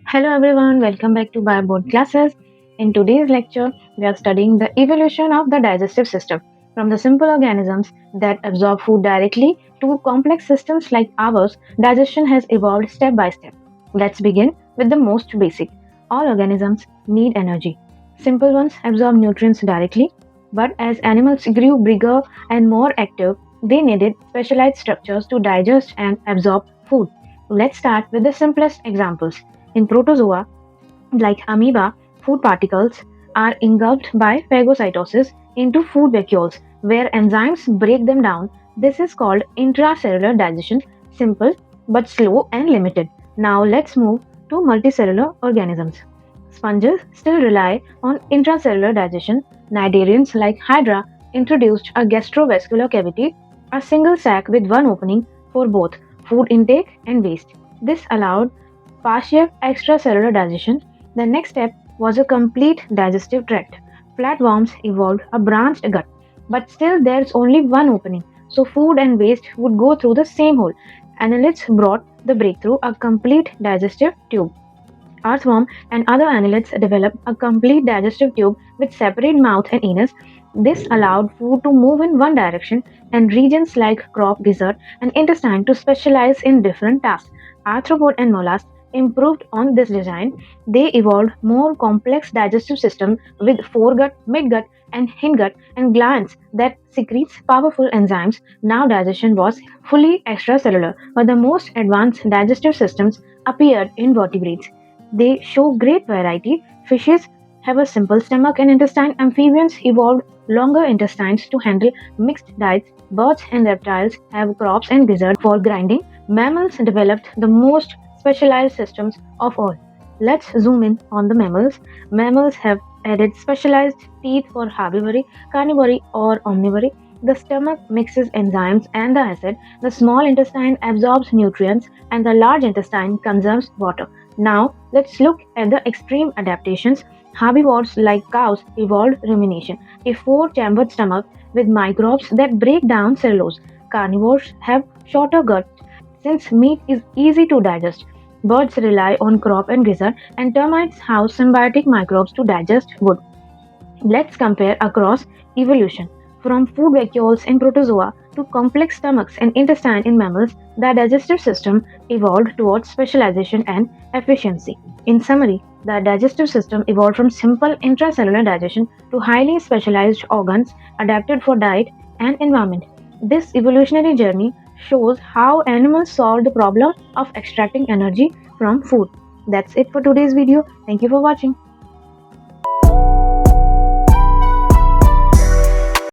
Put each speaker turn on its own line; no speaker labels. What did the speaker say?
Hello everyone, welcome back to Bioboard classes. In today's lecture, we are studying the evolution of the digestive system from the simple organisms that absorb food directly to complex systems like ours. Digestion has evolved step by step. Let's begin with the most basic. All organisms need energy. Simple ones absorb nutrients directly, but as animals grew bigger and more active, they needed specialized structures to digest and absorb food. Let's start with the simplest examples. In protozoa, like amoeba, food particles are engulfed by phagocytosis into food vacuoles, where enzymes break them down. This is called intracellular digestion, simple but slow and limited. Now let's move to multicellular organisms. Sponges still rely on intracellular digestion. Cnidarians like Hydra introduced a gastrovascular cavity, a single sac with one opening for both food intake and waste. This allowed partial extracellular digestion. The next step was a complete digestive tract. Flatworms evolved a branched gut, but still there's only one opening, so food and waste would go through the same hole. Annelids brought the breakthrough, a complete digestive tube. Earthworm and other annelids developed a complete digestive tube with separate mouth and anus. This allowed food to move in one direction, and regions like crop, gizzard, and intestine to specialize in different tasks. Arthropod and mollusks improved on this design. They evolved more complex digestive system with foregut, midgut, and hindgut and glands that secretes powerful enzymes. Now digestion was fully extracellular, but the most advanced digestive systems appeared in vertebrates. They show great variety. Fishes have a simple stomach and intestine. Amphibians evolved longer intestines to handle mixed diets. Birds and reptiles have crops and gizzards for grinding. Mammals developed the most specialized systems of all. Let's zoom in on the mammals. Mammals have added specialized teeth for herbivory, carnivory, or omnivory. The stomach mixes enzymes and the acid. The small intestine absorbs nutrients, and the large intestine conserves water. Now, let's look at the extreme adaptations. Herbivores like cows evolved rumination, a four-chambered stomach with microbes that break down cellulose. Carnivores have shorter guts since meat is easy to digest. Birds rely on crop and gizzard, and termites house symbiotic microbes to digest wood. Let's compare across evolution. From food vacuoles in protozoa to complex stomachs and intestine in mammals, the digestive system evolved towards specialization and efficiency. In summary, the digestive system evolved from simple intracellular digestion to highly specialized organs adapted for diet and environment. This evolutionary journey shows how animals solved the problem of extracting energy from food. That's it for today's video. Thank you for watching.